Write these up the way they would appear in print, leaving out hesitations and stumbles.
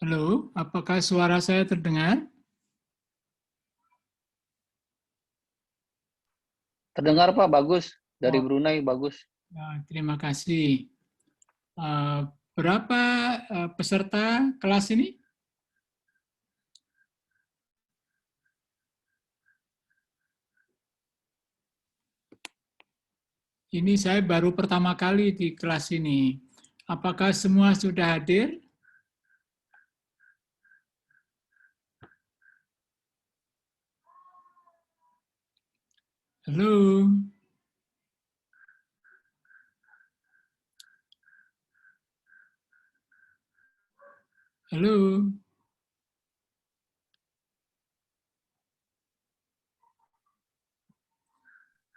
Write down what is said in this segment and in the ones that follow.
Halo, apakah suara saya terdengar? Terdengar Pak, bagus. Dari Oh, Brunei, bagus. ya, terima kasih. Eh, berapa peserta kelas ini? Ini saya baru pertama kali di kelas ini. Apakah semua sudah hadir? Halo, halo.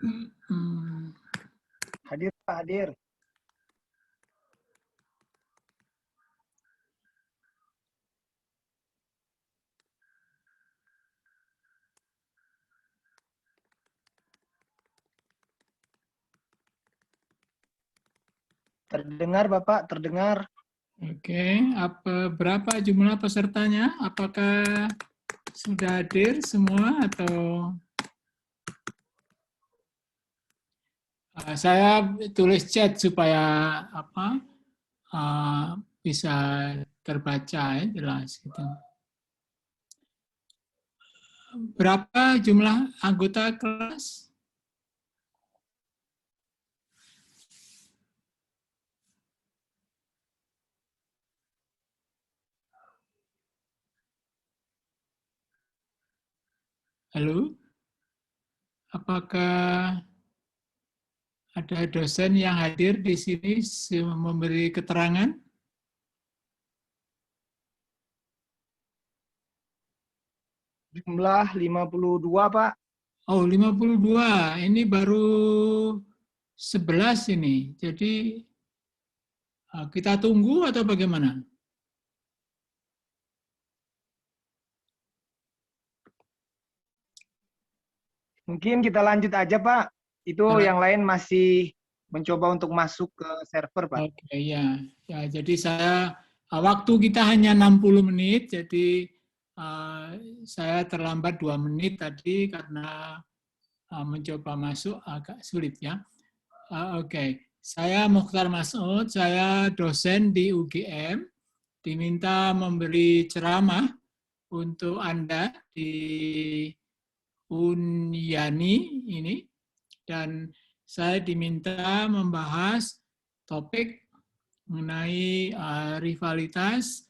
Hmm, Hadir Pak, hadir. Terdengar Bapak, terdengar. Oke, berapa jumlah pesertanya? Apakah sudah hadir semua atau saya tulis chat supaya apa bisa terbaca ya, jelas gitu. Berapa jumlah anggota kelas? Halo? Apakah ada dosen yang hadir di sini memberi keterangan? Jumlah 52 Pak. Oh, 52. Ini baru 11 ini. Jadi kita tunggu atau bagaimana? Mungkin kita lanjut aja Pak. Itu yang lain masih mencoba untuk masuk ke server Pak. Oke, ya. Ya, jadi waktu kita hanya 60 menit, jadi saya terlambat 2 menit tadi karena mencoba masuk agak sulit ya. Oke, saya Mukhtar Masud, saya dosen di UGM, diminta memberi ceramah untuk Anda di Unyani ini, dan saya diminta membahas topik mengenai rivalitas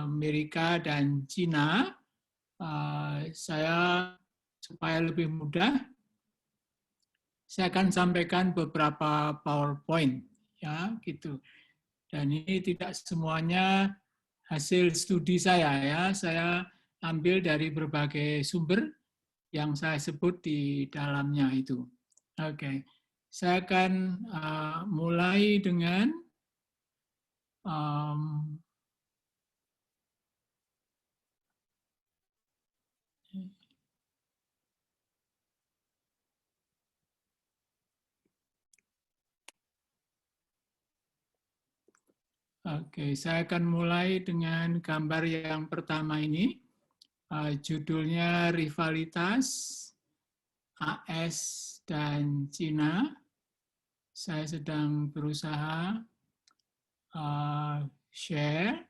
Amerika dan Cina. Saya supaya lebih mudah, saya akan sampaikan beberapa PowerPoint, ya gitu. Dan ini tidak semuanya hasil studi saya ya. Saya ambil dari berbagai sumber yang saya sebut di dalamnya itu. Oke, saya akan mulai dengan um, Oke, saya akan mulai dengan gambar yang pertama ini. Judulnya Rivalitas AS dan Cina. Saya sedang berusaha share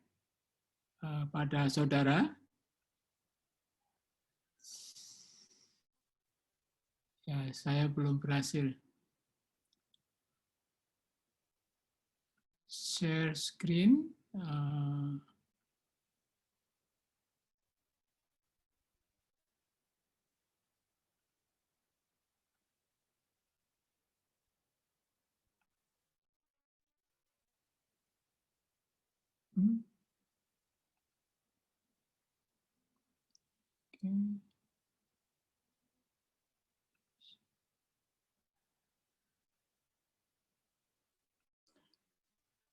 pada saudara. Ya, saya belum berhasil. Share screen.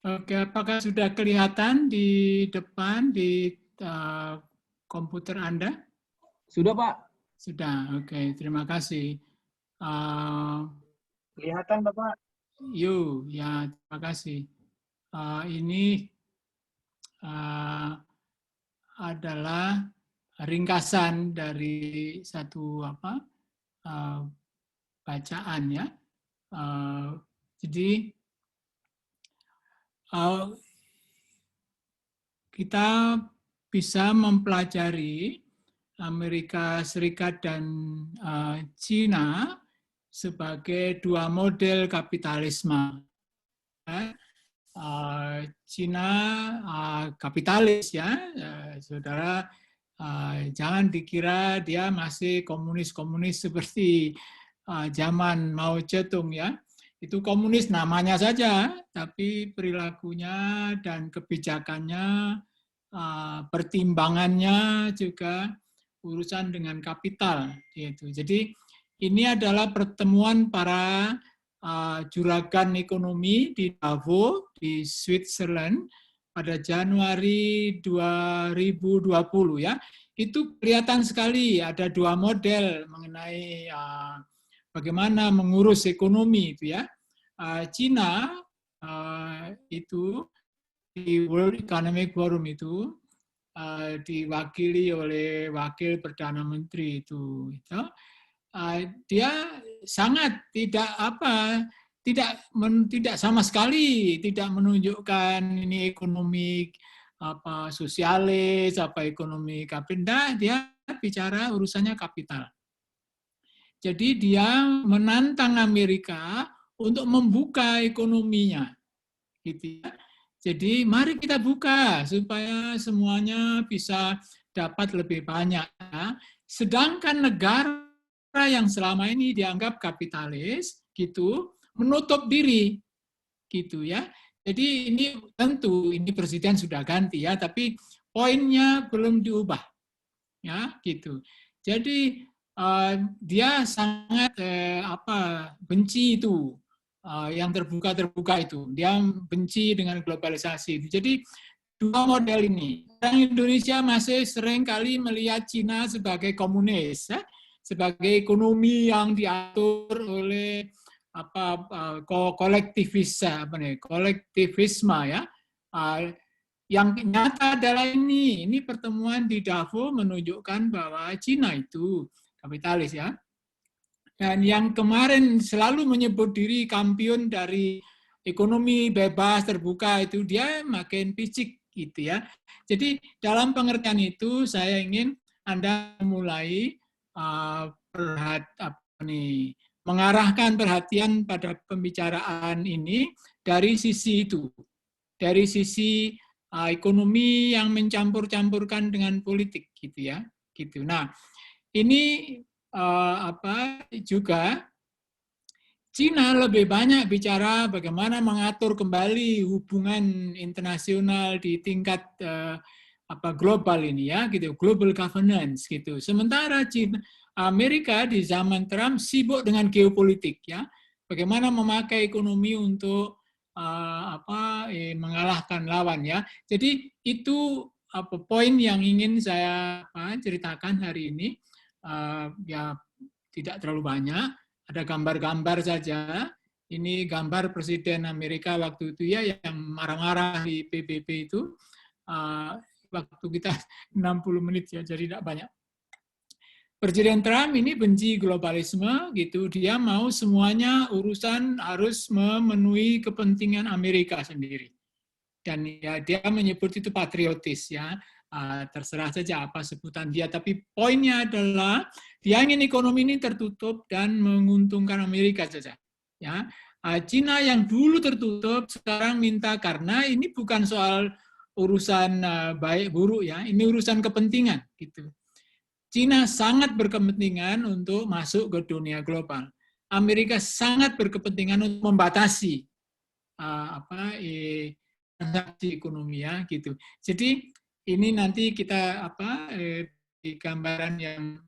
Oke, apakah sudah kelihatan di depan di komputer Anda? Sudah Pak. Sudah, oke. Terima kasih. Kelihatan Bapak. Ya, terima kasih. Ini adalah ringkasan dari satu bacaan ya. Jadi kita bisa mempelajari Amerika Serikat dan Cina sebagai dua model kapitalisme. Cina kapitalis ya, saudara, jangan dikira dia masih komunis-komunis seperti zaman Mao Zedong ya. Itu komunis namanya saja, tapi perilakunya dan kebijakannya, pertimbangannya juga urusan dengan kapital. Gitu. Jadi ini adalah pertemuan para juragan ekonomi di Davos, di Switzerland pada Januari 2020 ya. Itu kelihatan sekali ada dua model mengenai bagaimana mengurus ekonomi itu ya. Cina itu di World Economic Forum itu diwakili oleh wakil Perdana Menteri itu. Dia sangat tidak sama sekali tidak menunjukkan ini ekonomi sosialis, ekonomi kapital. Dia bicara urusannya kapital. Jadi dia menantang Amerika untuk membuka ekonominya, gitu ya. Jadi mari kita buka supaya semuanya bisa dapat lebih banyak. Sedangkan negara yang selama ini dianggap kapitalis gitu menutup diri gitu ya. Jadi ini tentu ini presiden sudah ganti ya, tapi poinnya belum diubah ya gitu. Jadi dia sangat benci itu yang terbuka itu. Dia benci dengan globalisasi. Jadi dua model ini. Orang Indonesia masih sering kali melihat Cina sebagai komunis ya. Sebagai ekonomi yang diatur oleh kolektivisme ya. Yang nyata adalah ini pertemuan di Davos menunjukkan bahwa Cina itu kapitalis ya. Dan yang kemarin selalu menyebut diri kampion dari ekonomi bebas terbuka itu dia makin picik gitu ya. Jadi dalam pengertian itu saya ingin Anda mulai mengarahkan perhatian pada pembicaraan ini dari sisi itu, dari sisi ekonomi yang mencampur-campurkan dengan politik gitu ya, gitu. Nah, ini juga Cina lebih banyak bicara bagaimana mengatur kembali hubungan internasional di tingkat global ini ya, gitu, global governance gitu. Sementara Amerika di zaman Trump sibuk dengan geopolitik ya, bagaimana memakai ekonomi untuk mengalahkan lawan ya. Jadi itu poin yang ingin saya ceritakan hari ini. Ya tidak terlalu banyak, ada gambar-gambar saja. Ini gambar Presiden Amerika waktu itu ya yang marah-marah di PBB itu. Waktu kita 60 menit ya, jadi tidak banyak. Presiden Trump ini benci globalisme gitu, dia mau semuanya urusan harus memenuhi kepentingan Amerika sendiri. Dan ya dia menyebut itu patriotis ya, terserah saja apa sebutan dia, tapi poinnya adalah dia ingin ekonomi ini tertutup dan menguntungkan Amerika saja. Ya, Cina yang dulu tertutup sekarang minta, karena ini bukan soal urusan baik buruk ya, ini urusan kepentingan gitu. Cina sangat berkepentingan untuk masuk ke dunia global. Amerika sangat berkepentingan untuk membatasi transaksi ekonomi ya gitu. Jadi ini nanti kita di gambaran yang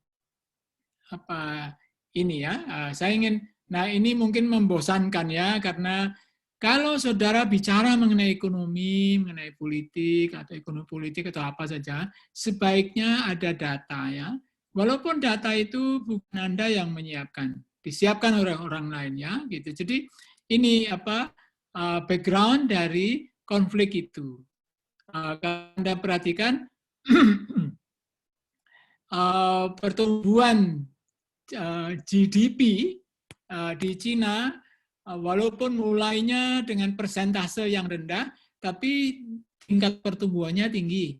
ini ya. Saya ingin, nah ini mungkin membosankan ya, karena kalau saudara bicara mengenai ekonomi, mengenai politik atau ekonomi politik atau apa saja, sebaiknya ada data ya. Walaupun data itu bukan Anda yang menyiapkan, disiapkan oleh orang lain ya gitu. Jadi ini background dari konflik itu. Kalau Anda perhatikan pertumbuhan GDP di Cina, walaupun mulainya dengan persentase yang rendah, tapi tingkat pertumbuhannya tinggi.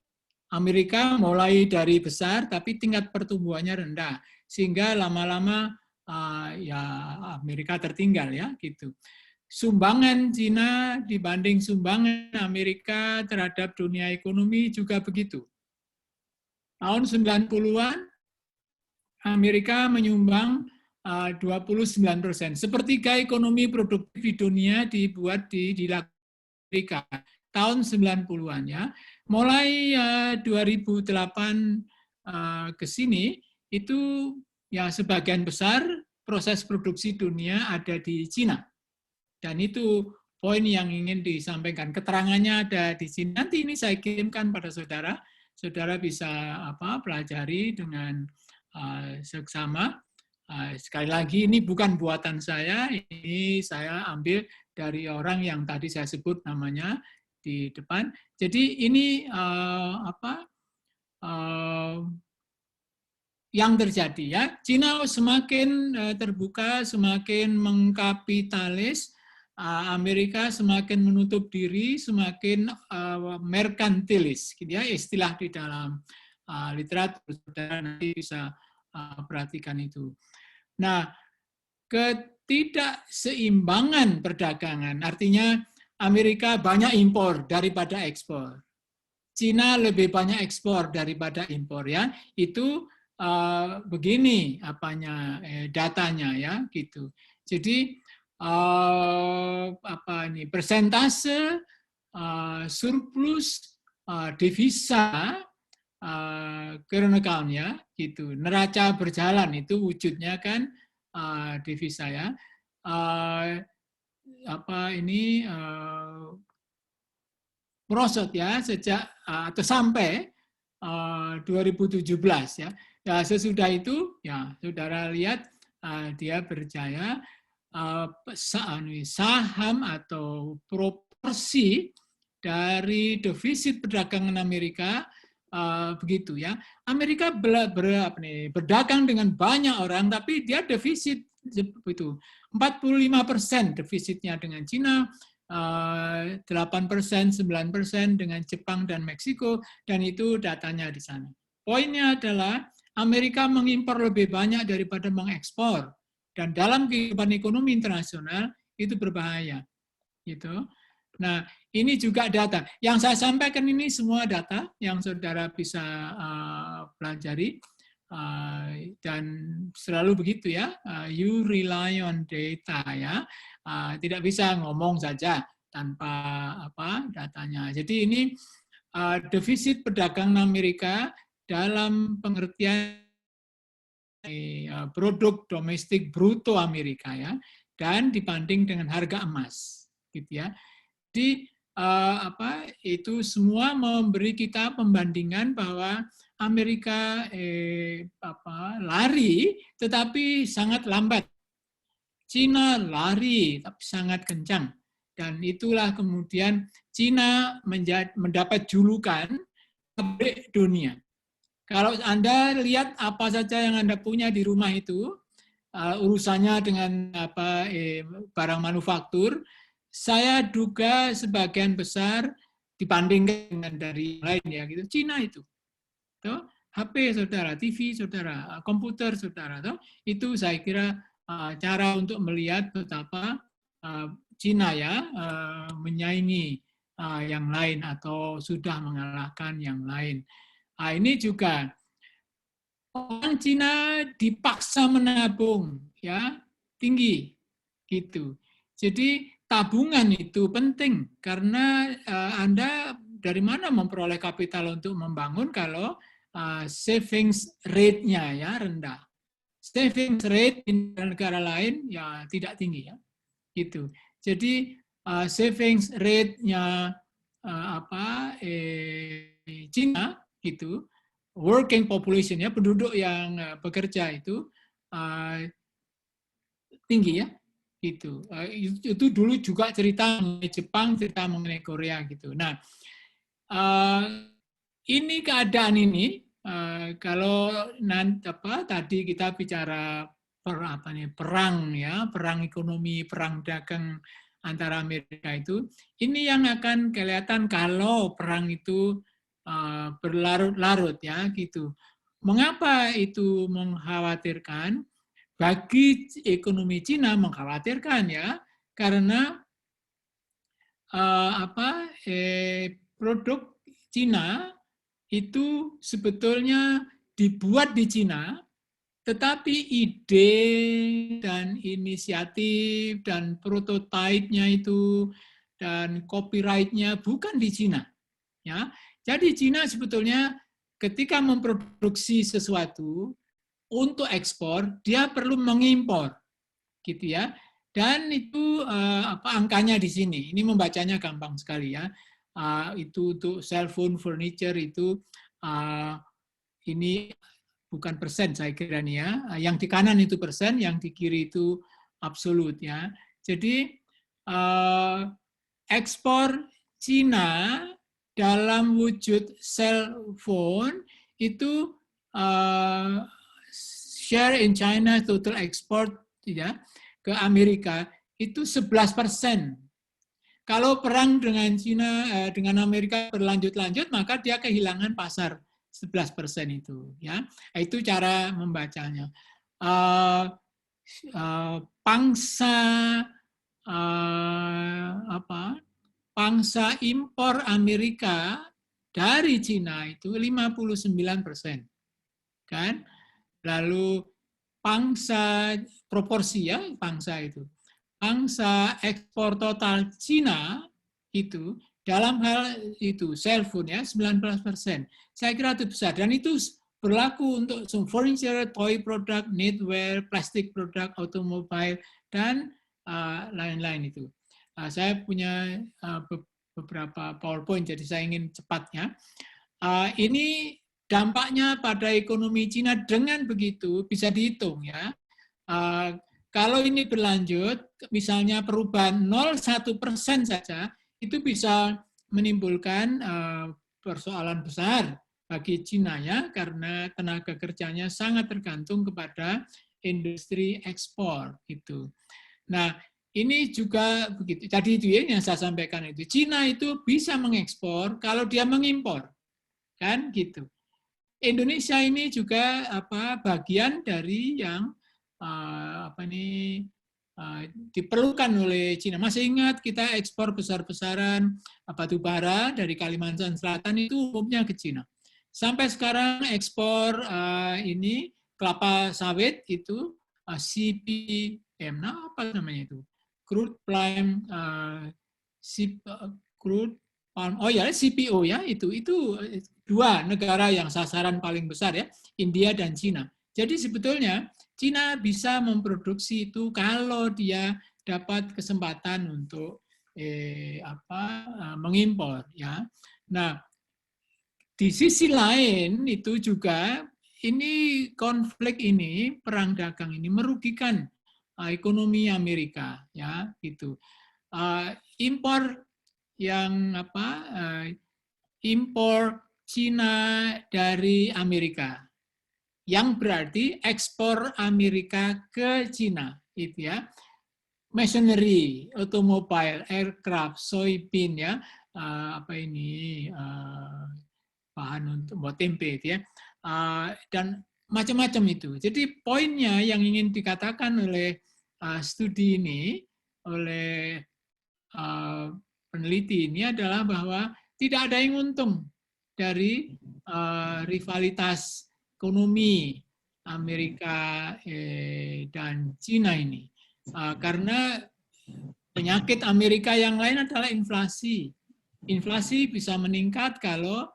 Amerika mulai dari besar, tapi tingkat pertumbuhannya rendah, sehingga lama-lama ya Amerika tertinggal ya gitu. Sumbangan Cina dibanding sumbangan Amerika terhadap dunia ekonomi juga begitu. Tahun 90-an Amerika menyumbang 29%. Sepertiga ekonomi produktif di dunia dibuat di Amerika. Tahun 90-an ya. Mulai 2008 ke sini itu ya sebagian besar proses produksi dunia ada di Cina. Dan itu poin yang ingin disampaikan. Keterangannya ada di sini. Nanti ini saya kirimkan pada saudara. Saudara bisa pelajari dengan seksama. Sekali lagi ini bukan buatan saya, ini saya ambil dari orang yang tadi saya sebut namanya di depan. Jadi ini yang terjadi ya. Cina semakin terbuka, semakin mengkapitalis, Amerika semakin menutup diri, semakin merkantilis, gitu ya, istilah di dalam literatur. Saudara nanti bisa perhatikan itu. Nah, ketidakseimbangan perdagangan, artinya Amerika banyak impor daripada ekspor. Cina lebih banyak ekspor daripada impor ya. Itu begini apanya datanya ya gitu. Jadi persentase surplus devisa current account ya gitu. Neraca berjalan itu wujudnya kan devisa ya. Merosot ya sejak atau sampai 2017 ya. Ya sesudah itu ya saudara lihat dia berjaya saham atau proporsi dari defisit perdagangan Amerika begitu ya. Amerika berdagang dengan banyak orang tapi dia defisit itu 45% defisitnya dengan Cina, 8%, 9% dengan Jepang dan Meksiko, dan itu datanya di sana. Poinnya adalah Amerika mengimpor lebih banyak daripada mengekspor, dan dalam kehidupan ekonomi internasional itu berbahaya. Gitu. Nah, ini juga data. Yang saya sampaikan ini semua data yang saudara bisa pelajari. Dan selalu begitu ya, you rely on data ya, tidak bisa ngomong saja tanpa datanya. Jadi ini defisit perdagangan Amerika dalam pengertian produk domestik bruto Amerika ya, dan dibanding dengan harga emas, gitu ya. Jadi itu semua memberi kita pembandingan bahwa Amerika lari tetapi sangat lambat. Cina lari tapi sangat kencang. Dan itulah kemudian Cina mendapat julukan pabrik dunia. Kalau Anda lihat apa saja yang Anda punya di rumah itu, urusannya dengan barang manufaktur, saya duga sebagian besar dibandingkan dengan dari lain ya gitu, Cina itu. Tuh, HP saudara, TV saudara, komputer saudara, tuh, itu saya kira cara untuk melihat betapa Cina ya menyaingi yang lain atau sudah mengalahkan yang lain. Ini juga orang Cina dipaksa menabung ya tinggi gitu. Jadi tabungan itu penting karena Anda dari mana memperoleh kapital untuk membangun kalau savings rate-nya ya rendah. Savings rate di negara lain ya tidak tinggi ya. Gitu. Jadi savings rate-nya Cina gitu, working population ya, penduduk yang bekerja itu tinggi ya. Gitu. Itu dulu juga cerita mengenai Jepang, cerita mengenai Korea gitu. Nah, ini keadaan ini, kalau tadi kita bicara perang ya, perang ekonomi, perang dagang antara Amerika itu, ini yang akan kelihatan kalau perang itu berlarut-larut ya gitu. Mengapa itu mengkhawatirkan? Bagi ekonomi Cina mengkhawatirkan ya, karena produk Cina itu sebetulnya dibuat di Cina, tetapi ide dan inisiatif dan prototipenya itu dan copyright-nya bukan di Cina. Ya, jadi Cina sebetulnya ketika memproduksi sesuatu untuk ekspor, dia perlu mengimpor, gitu ya. Dan itu angkanya di sini. Ini membacanya gampang sekali ya. Itu untuk cellphone, furniture itu ini bukan persen saya kira nih ya. Yang di kanan itu persen, yang di kiri itu absolut ya. Jadi ekspor Cina dalam wujud cellphone itu share in China total export ya ke Amerika itu 11%. Kalau perang dengan Cina dengan Amerika berlanjut-lanjut, maka dia kehilangan pasar 11% itu ya. Itu cara membacanya. Pangsa pangsa impor Amerika dari Cina itu 59%. Kan? Lalu pangsa proporsi ya, pangsa itu. Pangsa ekspor total Cina itu dalam hal itu cellphone ya 19%. Saya kira itu besar dan itu berlaku untuk furniture, toy product, knitwear, plastic product, automobile dan lain-lain itu. Saya punya beberapa PowerPoint jadi saya ingin cepatnya. Ini dampaknya pada ekonomi Cina dengan begitu bisa dihitung ya. Kalau ini berlanjut, misalnya perubahan 0,1% saja, itu bisa menimbulkan persoalan besar bagi Cina ya, karena tenaga kerjanya sangat tergantung kepada industri ekspor itu. Nah, ini juga begitu. Tadi itu ya yang saya sampaikan itu. Cina itu bisa mengekspor kalau dia mengimpor, kan gitu. Indonesia ini juga bagian dari yang diperlukan oleh Cina. Masih ingat kita ekspor besar-besaran batu bara dari Kalimantan Selatan itu umumnya ke Cina. Sampai sekarang ekspor ini kelapa sawit itu CPM, nah apa namanya itu? Crude Palm Crude Palm Oil, CPO ya itu dua negara yang sasaran paling besar ya, India dan Cina. Jadi sebetulnya Cina bisa memproduksi itu kalau dia dapat kesempatan untuk mengimpor ya. Nah, di sisi lain itu juga ini konflik ini, perang dagang ini merugikan ekonomi Amerika ya gitu. Impor yang impor Cina dari Amerika yang berarti ekspor Amerika ke Cina itu ya. Machinery, automobile, aircraft, soybean ya, bahan untuk buat tempe itu ya. Dan macam-macam itu. Jadi poinnya yang ingin dikatakan oleh studi ini oleh peneliti ini adalah bahwa tidak ada yang untung dari rivalitas ekonomi Amerika dan Cina ini. Karena penyakit Amerika yang lain adalah inflasi. Inflasi bisa meningkat kalau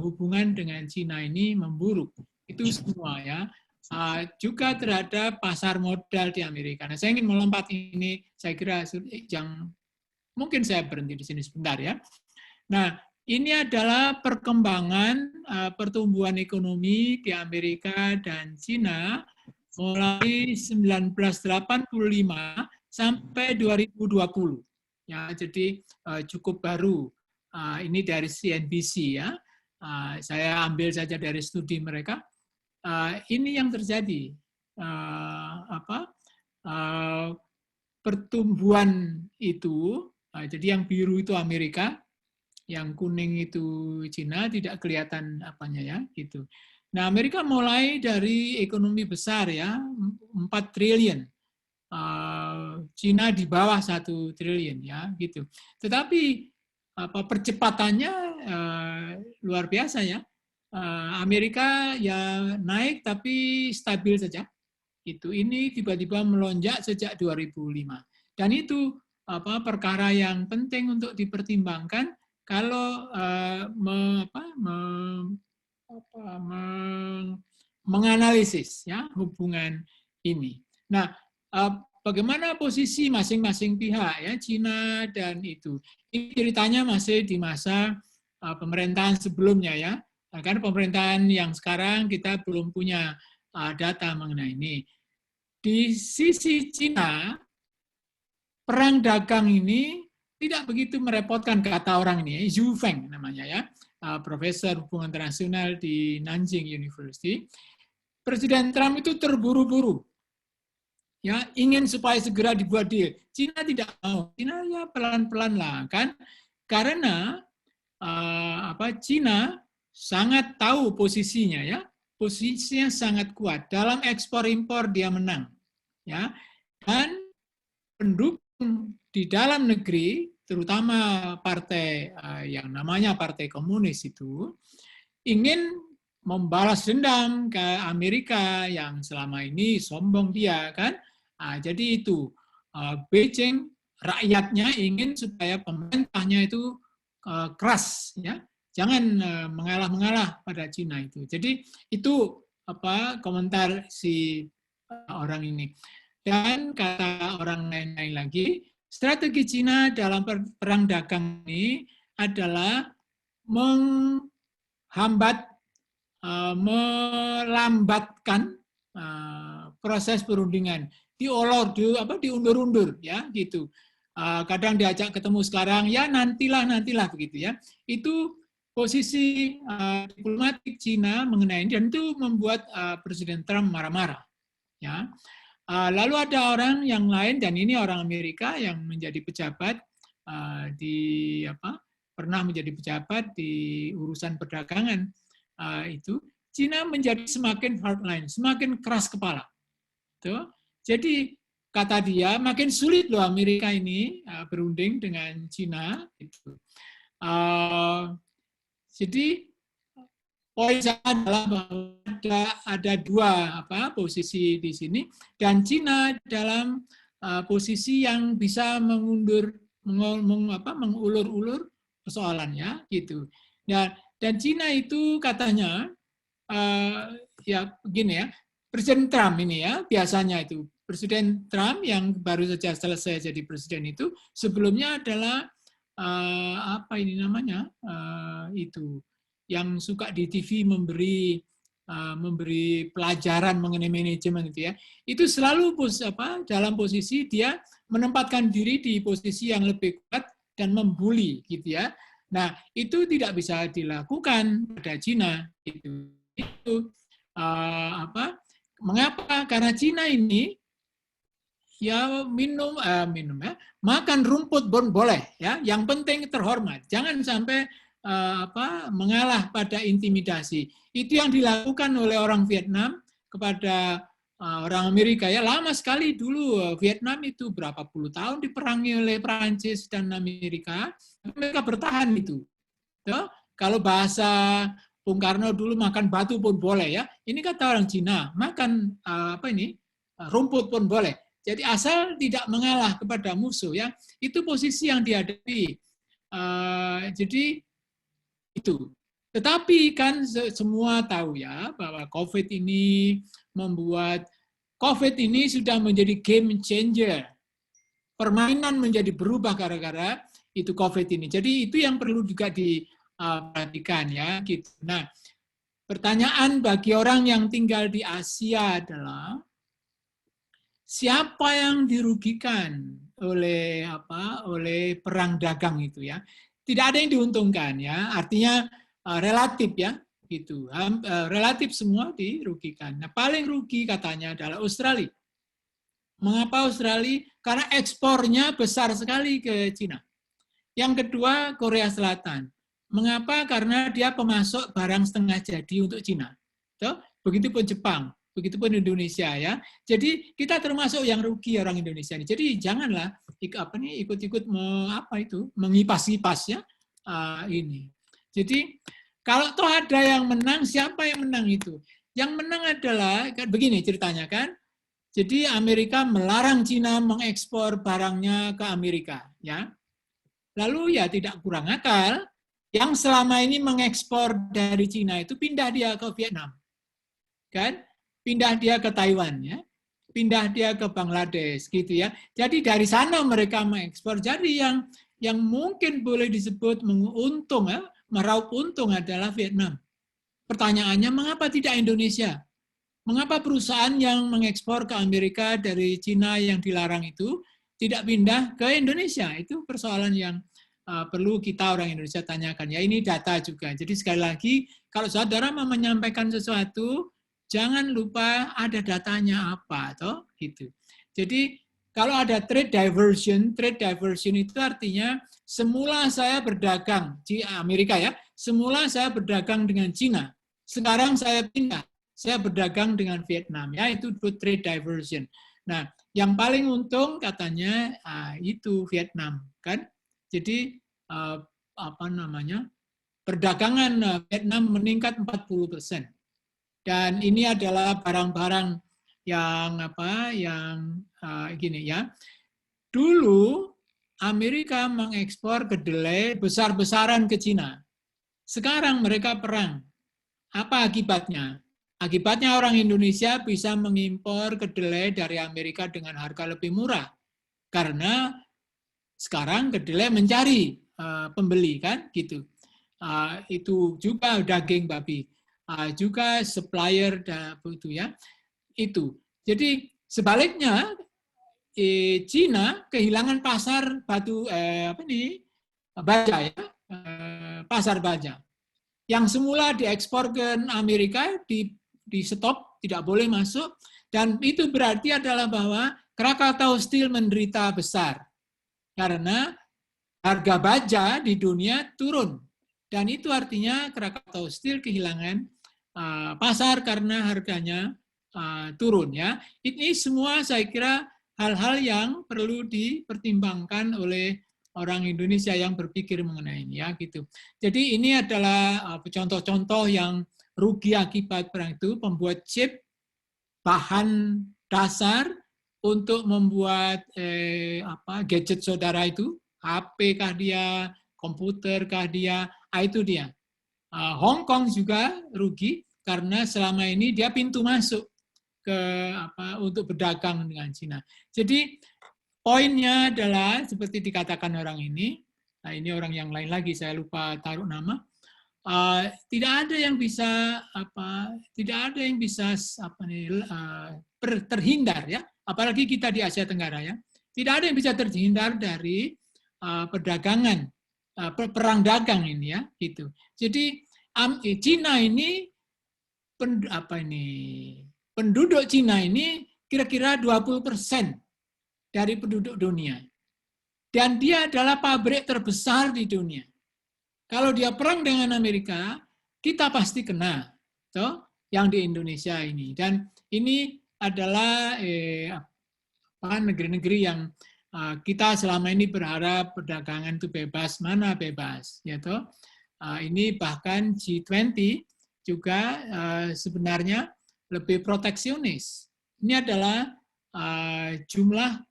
hubungan dengan Cina ini memburuk. Itu semua ya. Juga terhadap pasar modal di Amerika. Nah, saya ingin melompat ini, saya kira yang mungkin saya berhenti di sini sebentar ya. Nah, ini adalah perkembangan pertumbuhan ekonomi di Amerika dan Cina mulai 1985 sampai 2020. Ya, jadi cukup baru Ini dari CNBC ya. Saya ambil saja dari studi mereka. Ini yang terjadi. Pertumbuhan itu, jadi yang biru itu Amerika, yang kuning itu Cina, tidak kelihatan apanya ya gitu. Nah, Amerika mulai dari ekonomi besar ya, 4 triliun. Cina di bawah 1 triliun ya gitu. Tetapi percepatannya luar biasa ya. Amerika ya naik tapi stabil saja. Ini tiba-tiba melonjak sejak 2005. Dan itu perkara yang penting untuk dipertimbangkan kalau menganalisis ya hubungan ini. Nah, bagaimana posisi masing-masing pihak ya, Cina dan itu. Ini ceritanya masih di masa pemerintahan sebelumnya ya. Karena pemerintahan yang sekarang kita belum punya data mengenai ini. Di sisi Cina, perang dagang ini tidak begitu merepotkan, kata orang ini, Zhu Feng namanya ya, profesor hubungan internasional di Nanjing University. Presiden Trump itu terburu-buru, ya ingin supaya segera dibuat deal. Cina tidak mau, Cina ya pelan-pelan lah kan, karena Cina sangat tahu posisinya ya, posisinya sangat kuat dalam ekspor impor dia menang, ya dan pendukung di dalam negeri, terutama partai yang namanya Partai Komunis itu ingin membalas dendam ke Amerika yang selama ini sombong dia kan. Jadi itu Beijing rakyatnya ingin supaya pemerintahnya itu keras ya, jangan mengalah-mengalah pada Cina itu. Jadi itu komentar si orang ini. Dan kata orang lain-lain lagi, strategi Cina dalam perang dagang ini adalah melambatkan proses perundingan, diundur-undur ya gitu. Kadang diajak ketemu sekarang, ya nantilah begitu ya. Itu posisi diplomatik Cina mengenai ini, dan itu membuat Presiden Trump marah-marah. Ya. Lalu ada orang yang lain, dan ini orang Amerika yang menjadi pejabat pernah menjadi pejabat di urusan perdagangan itu. Cina menjadi semakin hardline, semakin keras kepala. Tuh. Jadi kata dia makin sulit loh Amerika ini berunding dengan Cina. Gitu. Jadi poin saya adalah bahwa ada dua posisi di sini, dan Cina dalam posisi yang bisa mengulur-ulur persoalannya gitu. Dan Cina itu katanya ya begini ya, Presiden Trump ini ya biasanya itu Presiden Trump yang baru saja selesai jadi presiden itu sebelumnya adalah itu yang suka di TV memberi pelajaran mengenai manajemen itu ya, itu selalu dalam posisi dia menempatkan diri di posisi yang lebih kuat dan membuli gitu ya. Nah itu tidak bisa dilakukan pada Cina itu mengapa? Karena Cina ini ya minum ya, makan rumput pun boleh ya, yang penting terhormat, jangan sampai mengalah pada intimidasi. Itu yang dilakukan oleh orang Vietnam kepada orang Amerika ya, lama sekali dulu Vietnam itu berapa puluh tahun diperangi oleh Prancis dan Amerika, mereka bertahan itu. Tuh, kalau bahasa Bung Karno dulu makan batu pun boleh ya, ini kata orang Cina makan rumput pun boleh. Jadi asal tidak mengalah kepada musuh ya, itu posisi yang dihadapi. Jadi itu. Tetapi kan semua tahu ya bahwa COVID ini sudah menjadi game changer. Permainan menjadi berubah gara-gara itu COVID ini. Jadi itu yang perlu juga diperhatikan ya. Gitu. Nah, pertanyaan bagi orang yang tinggal di Asia adalah siapa yang dirugikan oleh perang dagang itu ya? tidak ada yang diuntungkan ya. Artinya relatif ya, gitu. Relatif semua dirugikan. Nah, paling rugi katanya adalah Australia. Mengapa Australia? Karena ekspornya besar sekali ke Cina. Yang kedua, Korea Selatan. Mengapa? Karena dia pemasok barang setengah jadi untuk Cina. Begitupun Jepang, begitupun Indonesia ya. Jadi kita termasuk yang rugi orang Indonesia ini. Jadi janganlah ikut-ikut mengipas-ipas ya ini. Jadi kalau toh ada yang menang, siapa yang menang itu? Yang menang adalah kan begini ceritanya kan. Jadi Amerika melarang Cina mengekspor barangnya ke Amerika ya. Lalu ya tidak kurang akal, yang selama ini mengekspor dari Cina itu pindah dia ke Vietnam, kan? Pindah dia ke Taiwan, ya, pindah dia ke Bangladesh, gitu ya. Jadi dari sana mereka mengekspor. Jadi yang mungkin boleh disebut menguntung, ya, meraup untung adalah Vietnam. Pertanyaannya, mengapa tidak Indonesia? Mengapa perusahaan yang mengekspor ke Amerika dari Cina yang dilarang itu tidak pindah ke Indonesia? Itu persoalan yang perlu kita orang Indonesia tanyakan. Ya, ini data juga. Jadi sekali lagi, kalau saudara mau menyampaikan sesuatu, jangan lupa ada datanya apa, toh gitu. Jadi kalau ada trade diversion itu artinya semula saya berdagang di Amerika ya, semula saya berdagang dengan Cina, sekarang saya pindah, saya berdagang dengan Vietnam ya, itu trade diversion. Nah, yang paling untung katanya itu Vietnam kan. Jadi perdagangan Vietnam meningkat 40%. Dan ini adalah barang-barang yang gini ya. Dulu Amerika mengekspor kedelai besar-besaran ke Cina. Sekarang mereka perang. Apa akibatnya? Akibatnya orang Indonesia bisa mengimpor kedelai dari Amerika dengan harga lebih murah. Karena sekarang kedelai mencari pembeli kan gitu. Itu juga daging babi. Juga supplier itu ya. Itu. Jadi sebaliknya Cina kehilangan pasar baja ya. Pasar baja. Yang semula diekspor ke Amerika di stop, tidak boleh masuk, dan itu berarti adalah bahwa Krakatau Steel menderita besar karena harga baja di dunia turun, dan itu artinya Krakatau Steel kehilangan pasar karena harganya turun ya. Ini semua saya kira hal-hal yang perlu dipertimbangkan oleh orang Indonesia yang berpikir mengenai ini ya gitu. Jadi ini adalah contoh-contoh yang rugi akibat perang itu, pembuat chip bahan dasar untuk membuat gadget saudara itu, HP kah dia, komputer kah dia, itu dia. Hong Kong juga rugi karena selama ini dia pintu masuk ke untuk berdagang dengan Cina. Jadi poinnya adalah seperti dikatakan orang ini, nah ini orang yang lain lagi, saya lupa taruh nama. Tidak ada yang bisa terhindar ya, apalagi kita di Asia Tenggara ya. Tidak ada yang bisa terhindar dari perdagangan, perang dagang ini ya, gitu. Jadi Cina ini penduduk Cina ini kira-kira 20% dari penduduk dunia. Dan dia adalah pabrik terbesar di dunia. Kalau dia perang dengan Amerika, kita pasti kena, toh, yang di Indonesia ini. Dan ini adalah negeri-negeri yang kita selama ini berharap perdagangan itu bebas, mana bebas, ya toh. Ini bahkan G20 juga sebenarnya lebih proteksionis. Ini adalah jumlah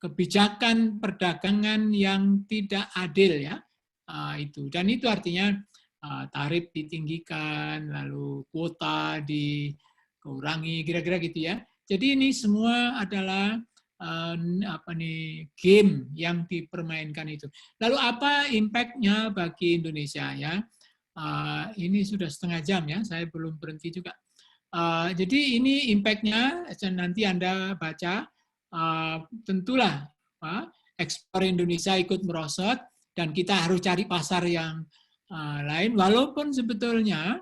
kebijakan perdagangan yang tidak adil ya, itu, dan itu artinya tarif ditinggikan, lalu kuota dikurangi, kira-kira gitu ya. Jadi ini semua adalah game yang dipermainkan itu. Lalu apa impact-nya bagi Indonesia ya? Ini sudah setengah jam ya, saya belum berhenti juga. Jadi ini impact-nya nanti Anda baca, tentulah ekspor Indonesia ikut merosot dan kita harus cari pasar yang lain. Walaupun sebetulnya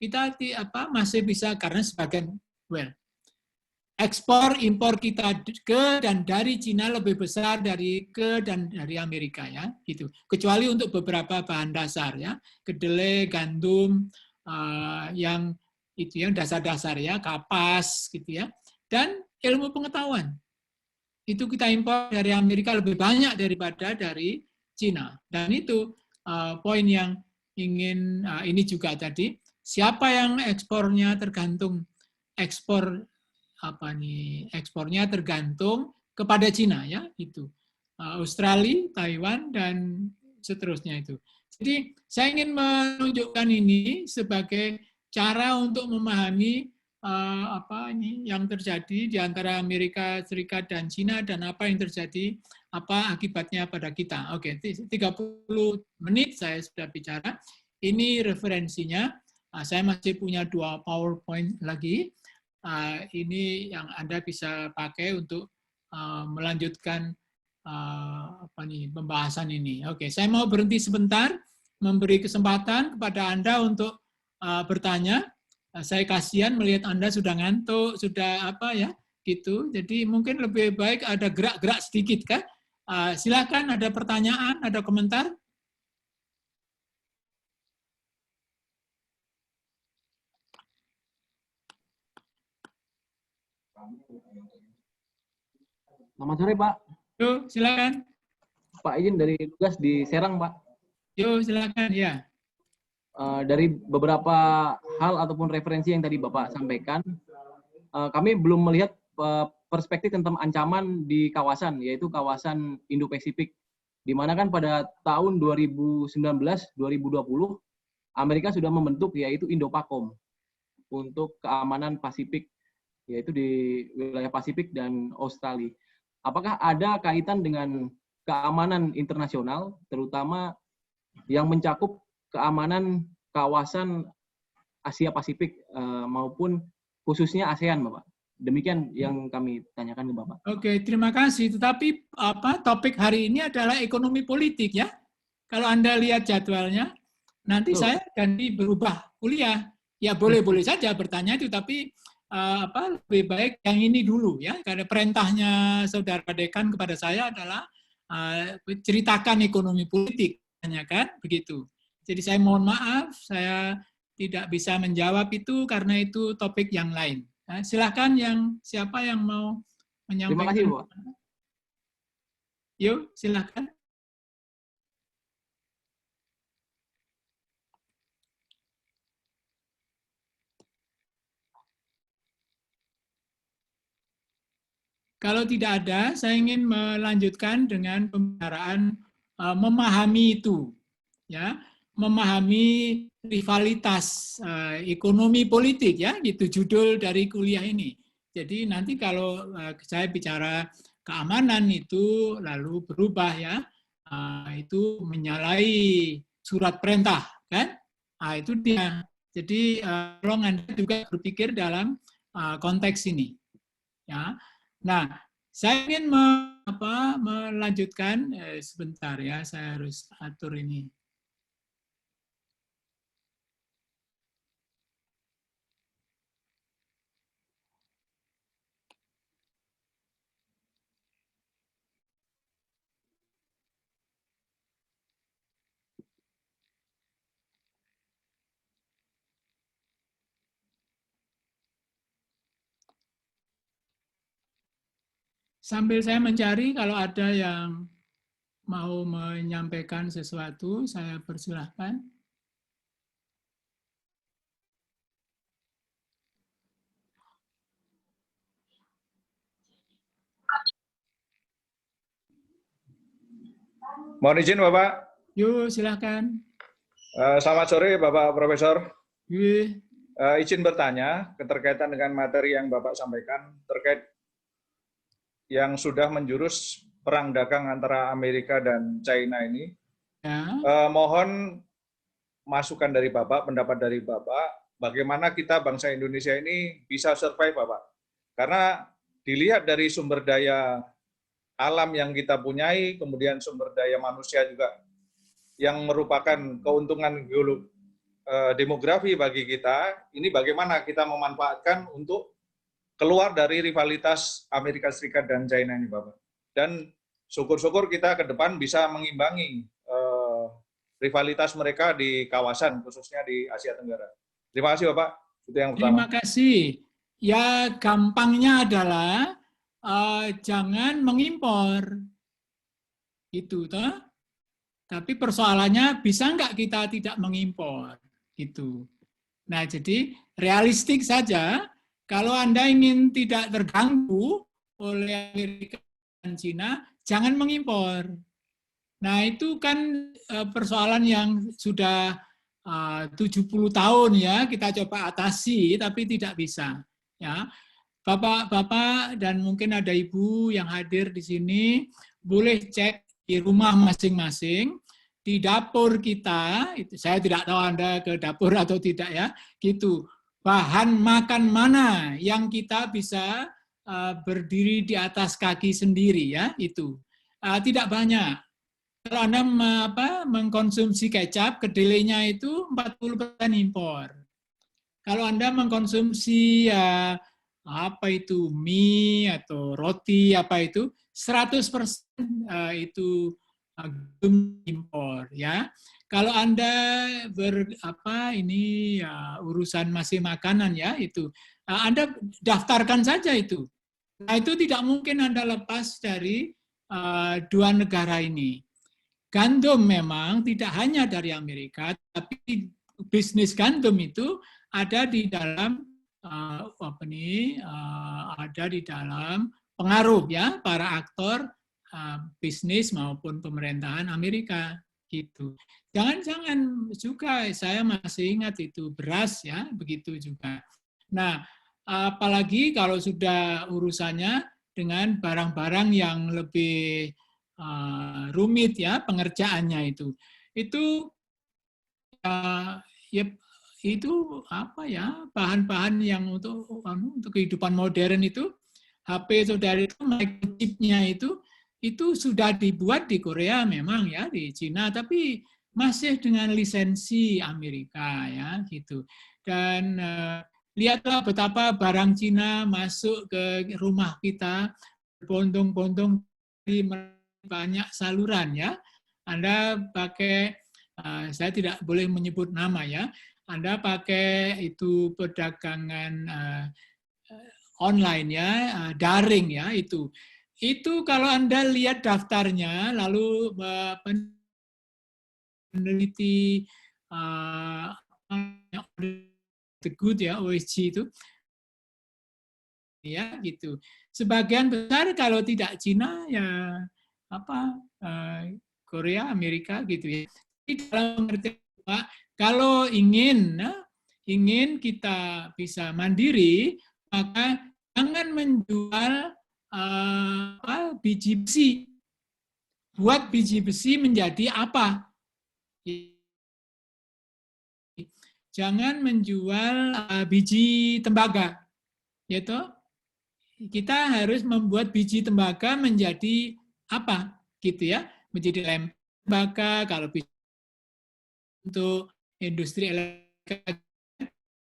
kita masih bisa, karena sebagian ekspor impor kita ke dan dari Cina lebih besar dari ke dan dari Amerika ya gitu. Kecuali untuk beberapa bahan dasar ya, kedelai, gandum, yang itu yang dasar-dasar ya, kapas gitu ya, dan ilmu pengetahuan. Itu kita impor dari Amerika lebih banyak daripada dari Cina. Dan itu poin yang ingin ini juga tadi, siapa yang ekspornya tergantung ekspornya tergantung kepada Cina ya itu. Australia, Taiwan dan seterusnya itu. Jadi saya ingin menunjukkan ini sebagai cara untuk memahami yang terjadi di antara Amerika Serikat dan Cina dan apa yang terjadi, apa akibatnya pada kita. Oke, 30 menit saya sudah bicara. Ini referensinya. Saya masih punya 2 PowerPoint lagi. Ini yang Anda bisa pakai untuk melanjutkan pembahasan ini. Oke, saya mau berhenti sebentar, memberi kesempatan kepada Anda untuk bertanya. Saya kasihan melihat Anda sudah ngantuk, sudah gitu. Jadi mungkin lebih baik ada gerak-gerak sedikit kan? Silakan, ada pertanyaan, ada komentar? Selamat sore, Pak. Yuk, silakan. Pak, izin dari tugas di Serang, Pak. Yuk, silakan ya. Dari beberapa hal ataupun referensi yang tadi Bapak sampaikan, kami belum melihat perspektif tentang ancaman di kawasan, yaitu kawasan Indo-Pasifik, di mana kan pada tahun 2019-2020 Amerika sudah membentuk yaitu Indo-PACOM untuk keamanan Pasifik, yaitu di wilayah Pasifik dan Australia. Apakah ada kaitan dengan keamanan internasional, terutama yang mencakup keamanan kawasan Asia Pasifik maupun khususnya ASEAN, Bapak? Demikian yang kami tanyakan ke Bapak. Oke, terima kasih. Tetapi topik hari ini adalah ekonomi politik ya. Kalau Anda lihat jadwalnya, nanti saya ganti berubah kuliah. Ya boleh-boleh saja bertanya itu, tapi lebih baik yang ini dulu ya, karena perintahnya saudara dekan kepada saya adalah ceritakan ekonomi politik, kan begitu. Jadi saya mohon maaf, saya tidak bisa menjawab itu karena itu topik yang lain. Silakan siapa yang mau menyampaikan. Terima kasih, Pak. Yuk, silakan. Kalau tidak ada, saya ingin melanjutkan dengan pembicaraan memahami itu, ya, memahami rivalitas ekonomi politik, ya, gitu judul dari kuliah ini. Jadi nanti kalau saya bicara keamanan itu lalu berubah ya, itu menyalahi surat perintah, kan? Itu dia. Jadi tolong Anda juga berpikir dalam konteks ini, ya. Nah, saya ingin melanjutkan sebentar ya, saya harus atur ini. Sambil saya mencari, kalau ada yang mau menyampaikan sesuatu, saya persilahkan. Mohon izin, Bapak. Yuk, silahkan. Selamat sore, Bapak Profesor. Yuk. Izin bertanya, keterkaitan dengan materi yang Bapak sampaikan, terkait yang sudah menjurus perang dagang antara Amerika dan China ini. Ya. Mohon masukan dari Bapak, pendapat dari Bapak, bagaimana kita bangsa Indonesia ini bisa survive, Bapak. Karena dilihat dari sumber daya alam yang kita punyai, kemudian sumber daya manusia juga yang merupakan keuntungan demografi bagi kita, ini bagaimana kita memanfaatkan untuk keluar dari rivalitas Amerika Serikat dan China ini, Bapak. Dan syukur-syukur kita ke depan bisa mengimbangi rivalitas mereka di kawasan, khususnya di Asia Tenggara. Terima kasih, Bapak. Itu yang pertama. Terima kasih. Ya, gampangnya adalah jangan mengimpor. Itu, toh. Tapi persoalannya bisa nggak kita tidak mengimpor? Gitu. Nah, jadi realistik saja, kalau Anda ingin tidak terganggu oleh Amerika dan Cina, jangan mengimpor. Nah, itu kan persoalan yang sudah 70 tahun ya kita coba atasi, tapi tidak bisa. Ya, Bapak-bapak dan mungkin ada Ibu yang hadir di sini, boleh cek di rumah masing-masing, di dapur kita, itu saya tidak tahu Anda ke dapur atau tidak ya, gitu. Bahan makan mana yang kita bisa berdiri di atas kaki sendiri ya, itu. Tidak banyak. Kalau Anda mengkonsumsi kecap, kedelainya itu 40% impor. Kalau Anda mengkonsumsi apa itu mie atau roti apa itu 100% itu impor ya. Kalau Anda urusan masih makanan ya itu Anda daftarkan saja itu. Nah, itu tidak mungkin Anda lepas dari dua negara ini. Gandum memang tidak hanya dari Amerika, tapi bisnis gandum itu ada di dalam ada di dalam pengaruh ya para aktor bisnis maupun pemerintahan Amerika gitu. Jangan-jangan juga saya masih ingat itu beras ya begitu juga. Nah, apalagi kalau sudah urusannya dengan barang-barang yang lebih rumit ya pengerjaannya itu ya itu apa ya bahan-bahan yang untuk kehidupan modern itu HP saudara itu microchipnya itu sudah dibuat di Korea memang ya di Cina tapi masih dengan lisensi Amerika ya gitu dan lihatlah betapa barang Cina masuk ke rumah kita berbondong-bondong di banyak saluran ya Anda pakai saya tidak boleh menyebut nama ya Anda pakai itu perdagangan online ya, daring ya itu kalau Anda lihat daftarnya lalu meneliti the good ya OSG itu ya gitu. Sebagian besar kalau tidak Cina ya Korea, Amerika gitu ya. Dalam pengertian Pak, kalau ingin kita bisa mandiri, maka jangan menjual biji besi. Buat biji besi menjadi apa? Jangan menjual biji tembaga. Yaitu kita harus membuat biji tembaga menjadi apa? Gitu ya. Menjadi lem tembaga kalau untuk industri elektronik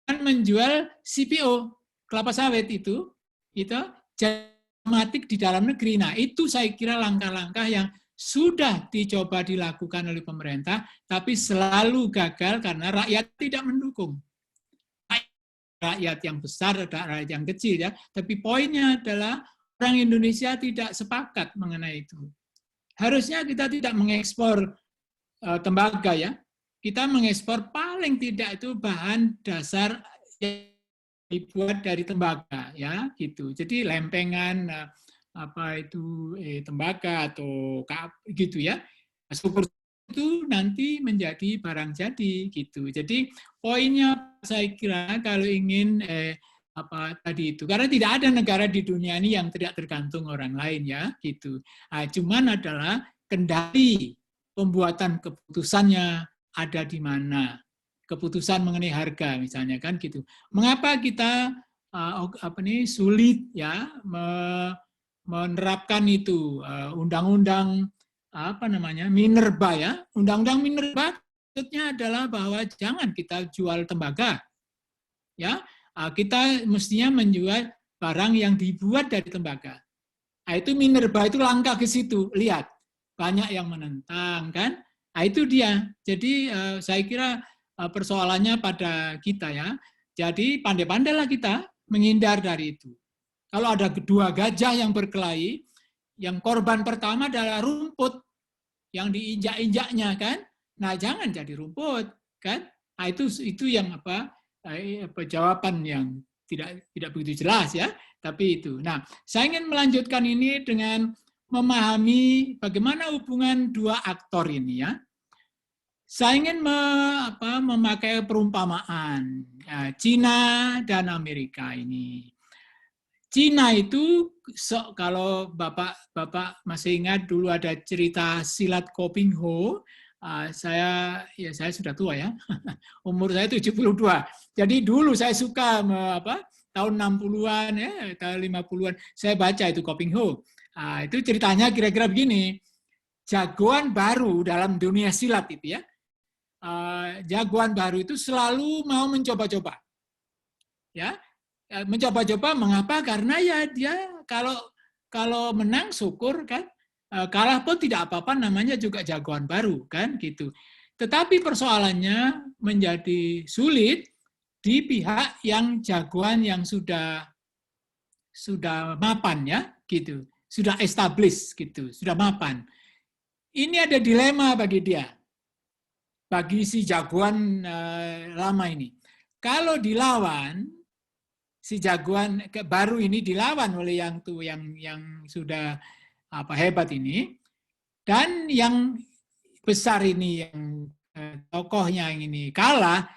kan menjual CPO kelapa sawit itu otomatis di dalam negeri. Nah, itu saya kira langkah-langkah yang sudah dicoba dilakukan oleh pemerintah, tapi selalu gagal karena rakyat tidak mendukung. Rakyat yang besar, rakyat yang kecil ya. Tapi poinnya adalah orang Indonesia tidak sepakat mengenai itu. Harusnya kita tidak mengekspor tembaga ya. Kita mengekspor paling tidak itu bahan dasar yang dibuat dari tembaga ya gitu. Jadi lempengan tembaga atau gitu ya. Syukur itu nanti menjadi barang jadi gitu. Jadi poinnya saya kira kalau ingin tadi itu karena tidak ada negara di dunia ini yang tidak tergantung orang lain ya gitu. Cuman adalah kendali pembuatan keputusannya ada di mana. Keputusan mengenai harga misalnya kan gitu. Mengapa kita sulit ya menerapkan itu undang-undang apa namanya Minerba ya. Undang-undang Minerba maksudnya adalah bahwa jangan kita jual tembaga. Ya, kita mestinya menjual barang yang dibuat dari tembaga. Nah, itu Minerba itu langkah ke situ. Lihat, banyak yang menentang kan. Nah, itu dia. Jadi saya kira persoalannya pada kita ya. Jadi pandai-pandailah kita menghindar dari itu. Kalau ada dua gajah yang berkelahi, yang korban pertama adalah rumput yang diinjak-injaknya kan. Nah, jangan jadi rumput kan. Nah, itu yang jawaban yang tidak begitu jelas ya. Tapi itu. Nah, saya ingin melanjutkan ini dengan memahami bagaimana hubungan dua aktor ini ya. Saya ingin memakai perumpamaan Cina dan Amerika ini. Cina itu kalau Bapak masih ingat dulu ada cerita silat Koping Ho. Saya sudah tua ya. Umur saya 72. Jadi dulu saya suka tahun 60-an ya, tahun 50-an saya baca itu Koping Ho. Itu ceritanya kira-kira begini. Jagoan baru dalam dunia silat itu ya. Jagoan baru itu selalu mau mencoba-coba. Ya. Mencoba-coba mengapa? Karena ya dia kalau menang syukur kan. Kalah pun tidak apa-apa, namanya juga jagoan baru kan gitu. Tetapi persoalannya menjadi sulit di pihak yang jagoan yang sudah mapan ya gitu, sudah established gitu, sudah mapan. Ini ada dilema bagi dia, bagi si jagoan lama ini. Kalau dilawan si jagoan baru ini dilawan oleh yang sudah hebat ini, dan yang besar ini yang tokohnya yang ini kalah,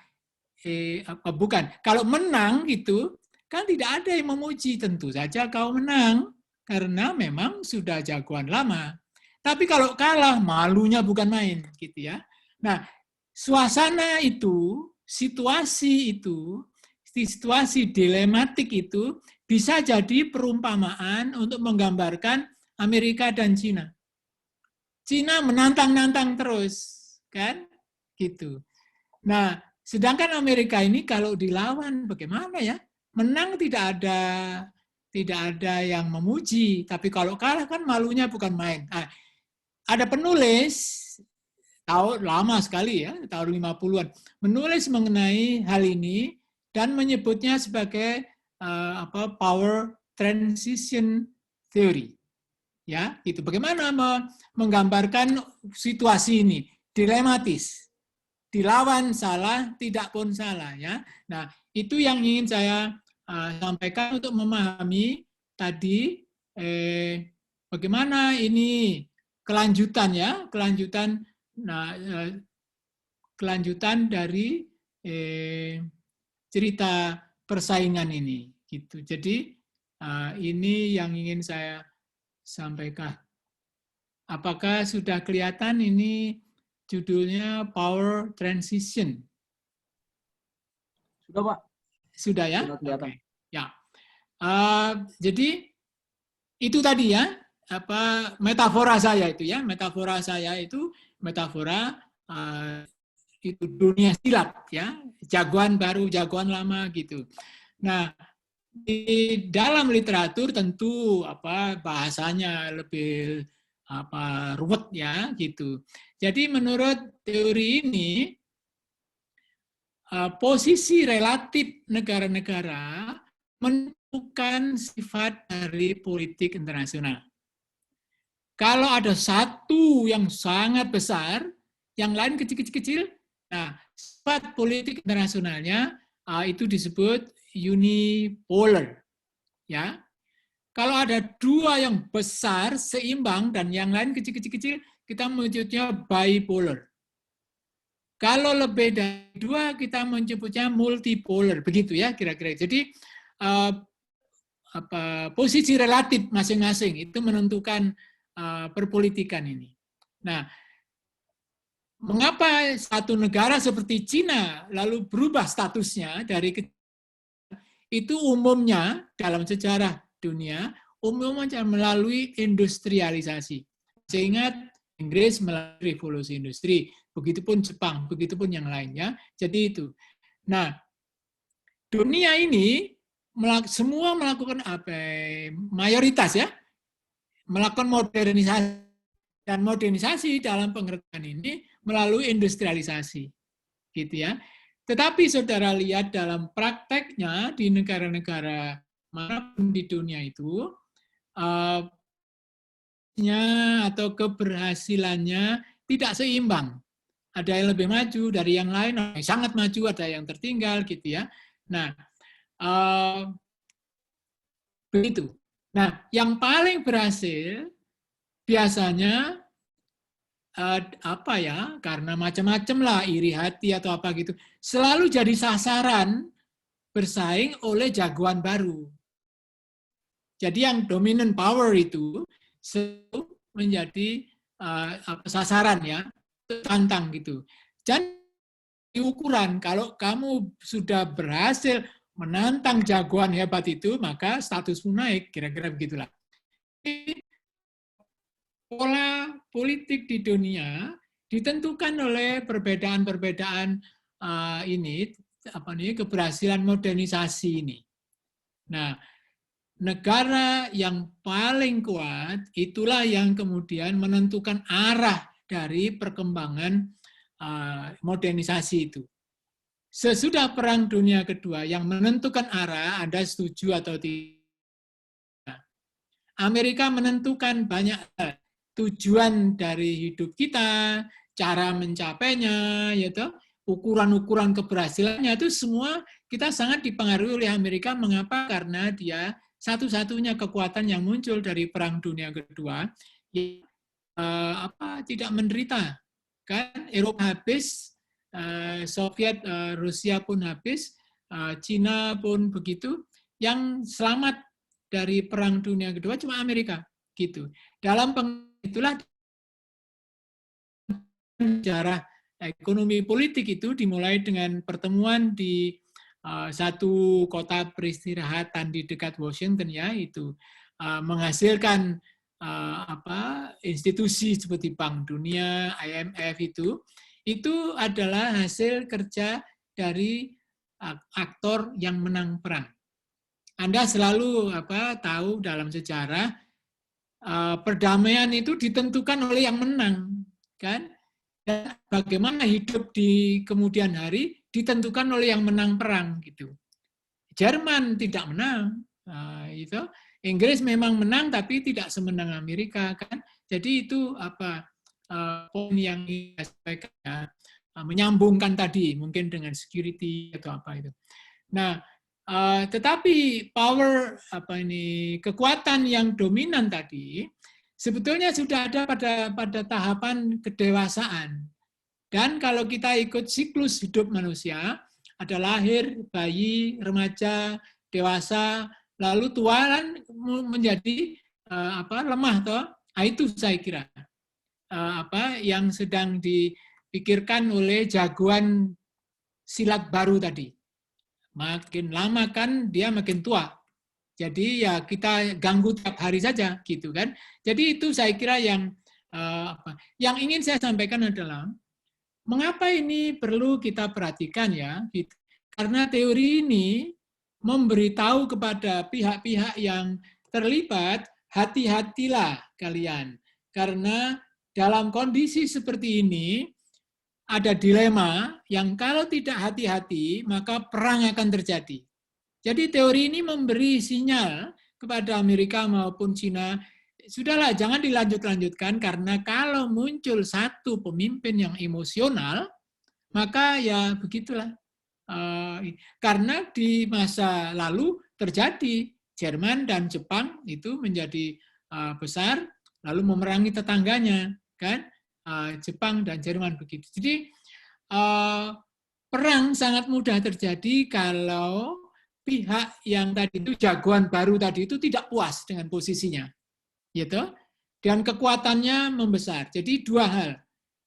bukan, kalau menang itu kan tidak ada yang memuji, tentu saja kau menang karena memang sudah jagoan lama. Tapi kalau kalah malunya bukan main gitu ya. Nah, suasana itu, situasi dilematik itu bisa jadi perumpamaan untuk menggambarkan Amerika dan Cina. Cina menantang-nantang terus, kan? Gitu. Nah, sedangkan Amerika ini kalau dilawan bagaimana ya? Menang tidak ada yang memuji, tapi kalau kalah kan malunya bukan main. Nah, ada penulis tahun lama sekali ya, tahun 50-an, menulis mengenai hal ini dan menyebutnya sebagai power transition theory. Ya, itu bagaimana menggambarkan situasi ini dilematis, dilawan salah, tidak pun salah ya. Nah, itu yang ingin saya sampaikan untuk memahami tadi bagaimana ini kelanjutan ya, kelanjutan dari cerita persaingan ini gitu. Jadi ini yang ingin saya sampaikan. Apakah sudah kelihatan ini judulnya Power Transition? Sudah, Pak. Sudah ya? Sudah kelihatan. Okay. Ya. Jadi itu tadi ya, metafora saya itu ya, metafora itu dunia silat ya, jagoan baru, jagoan lama gitu. Nah, di dalam literatur tentu bahasanya lebih ruwet ya gitu. Jadi menurut teori ini posisi relatif negara-negara menentukan sifat dari politik internasional. Kalau ada satu yang sangat besar, yang lain kecil-kecil, nah sifat politik internasionalnya itu disebut unipolar, ya. Kalau ada dua yang besar seimbang dan yang lain kecil-kecil, kita menyebutnya bipolar. Kalau lebih dari dua, kita menyebutnya multipolar, begitu ya kira-kira. Jadi posisi relatif masing-masing itu menentukan perpolitikan ini. Nah, mengapa satu negara seperti Cina lalu berubah statusnya dari itu umumnya dalam sejarah dunia, umumnya melalui industrialisasi. Saya ingat Inggris melalui revolusi industri, begitupun Jepang, begitupun yang lainnya. Jadi itu. Nah, dunia ini semua melakukan apa? Mayoritas ya, melakukan modernisasi, dan modernisasi dalam pengertian ini melalui industrialisasi, gitu ya. Tetapi saudara lihat dalam prakteknya di negara-negara manapun di dunia itu, atau keberhasilannya tidak seimbang. Ada yang lebih maju dari yang lain, ada yang sangat maju, ada yang tertinggal, gitu ya. Nah, begitu. Nah, yang paling berhasil biasanya karena macam-macam lah, iri hati atau apa gitu, selalu jadi sasaran bersaing oleh jagoan baru. Jadi yang dominant power itu selalu menjadi sasaran ya, tantang gitu. Dan ukuran kalau kamu sudah berhasil menantang jagoan hebat itu, maka statusmu naik, kira-kira begitulah. Pola politik di dunia ditentukan oleh perbedaan-perbedaan keberhasilan modernisasi ini. Nah, negara yang paling kuat itulah yang kemudian menentukan arah dari perkembangan modernisasi itu. Sesudah Perang Dunia Kedua yang menentukan arah, Anda setuju atau tidak? Amerika menentukan banyak tujuan dari hidup kita, cara mencapainya, yaitu ukuran-ukuran keberhasilannya itu semua kita sangat dipengaruhi oleh Amerika. Mengapa? Karena dia satu-satunya kekuatan yang muncul dari Perang Dunia Kedua yang tidak menderita. Kan Eropa habis, Soviet, Rusia pun habis, Cina pun begitu. Yang selamat dari Perang Dunia Kedua cuma Amerika, gitu. Dalam itulah sejarah ekonomi politik itu dimulai dengan pertemuan di satu kota peristirahatan di dekat Washington ya, itu menghasilkan institusi seperti Bank Dunia, IMF itu adalah hasil kerja dari aktor yang menang perang. Anda selalu tahu dalam sejarah perdamaian itu ditentukan oleh yang menang, kan? Dan bagaimana hidup di kemudian hari ditentukan oleh yang menang perang, gitu. Jerman tidak menang, Inggris memang menang tapi tidak semenang Amerika, kan? Jadi itu poin yang disampaikan, menyambungkan tadi mungkin dengan security atau apa itu. Nah, tetapi power kekuatan yang dominan tadi sebetulnya sudah ada pada tahapan kedewasaan. Dan kalau kita ikut siklus hidup manusia, ada lahir, bayi, remaja, dewasa, lalu tua kan menjadi lemah toh. Itu saya kira yang sedang dipikirkan oleh jagoan silat baru tadi. Makin lama kan dia makin tua. Jadi ya kita ganggu tiap hari saja gitu kan. Jadi itu saya kira yang ingin saya sampaikan adalah mengapa ini perlu kita perhatikan ya. Gitu. Karena teori ini memberitahu kepada pihak-pihak yang terlibat, hati-hatilah kalian. Karena dalam kondisi seperti ini ada dilema yang kalau tidak hati-hati maka perang akan terjadi. Jadi teori ini memberi sinyal kepada Amerika maupun Cina, sudahlah jangan dilanjut-lanjutkan karena kalau muncul satu pemimpin yang emosional, maka ya begitulah. Karena di masa lalu terjadi Jerman dan Jepang itu menjadi besar lalu memerangi tetangganya, kan? Jepang dan Jerman begitu. Jadi perang sangat mudah terjadi kalau pihak yang tadi itu jagoan baru tadi itu tidak puas dengan posisinya, gitu. Dan kekuatannya membesar. Jadi dua hal,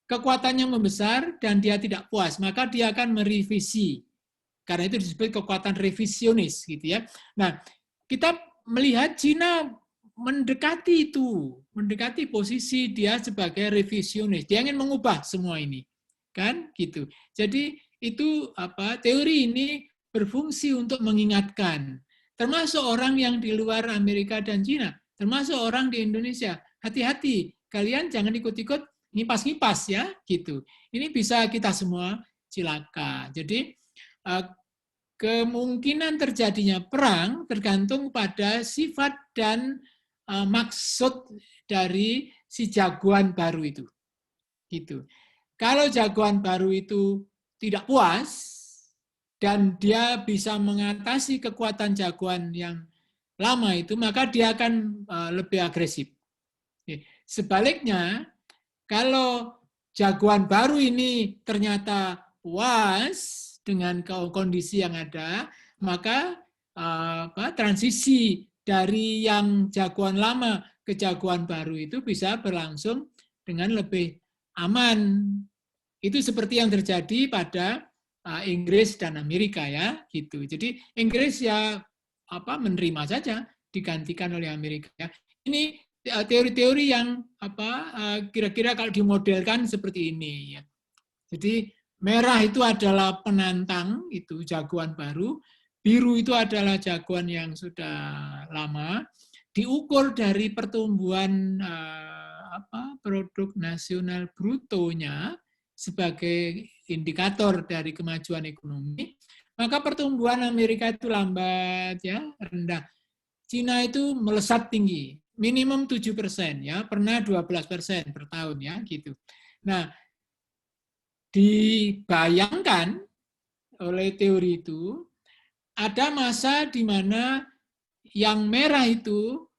kekuatannya membesar dan dia tidak puas, maka dia akan merevisi. Karena itu disebut kekuatan revisionis, gitu ya. Nah, kita melihat Cina mendekati itu, mendekati posisi dia sebagai revisionis. Dia ingin mengubah semua ini, kan gitu. Jadi itu teori ini berfungsi untuk mengingatkan, termasuk orang yang di luar Amerika dan Cina, termasuk orang di Indonesia. Hati-hati, kalian jangan ikut-ikut ngipas-ngipas ya, gitu. Ini bisa kita semua cilaka. Jadi kemungkinan terjadinya perang tergantung pada sifat dan maksud dari si jagoan baru itu. Gitu. Kalau jagoan baru itu tidak puas dan dia bisa mengatasi kekuatan jagoan yang lama itu, maka dia akan lebih agresif. Sebaliknya, kalau jagoan baru ini ternyata puas dengan kondisi yang ada, maka transisi dari yang jagoan lama ke jagoan baru itu bisa berlangsung dengan lebih aman. Itu seperti yang terjadi pada Inggris dan Amerika ya, gitu. Jadi Inggris ya menerima saja, digantikan oleh Amerika. Ya. Ini teori-teori yang kira-kira kalau dimodelkan seperti ini. Ya. Jadi merah itu adalah penantang, itu jagoan baru. Biru itu adalah jagoan yang sudah lama. Diukur dari pertumbuhan produk nasional brutonya sebagai indikator dari kemajuan ekonomi, maka pertumbuhan Amerika itu lambat, ya, rendah. Cina itu melesat tinggi, minimum 7%, ya, pernah 12% per tahun, ya, gitu. Nah, dibayangkan oleh teori itu, ada masa di mana yang merah itu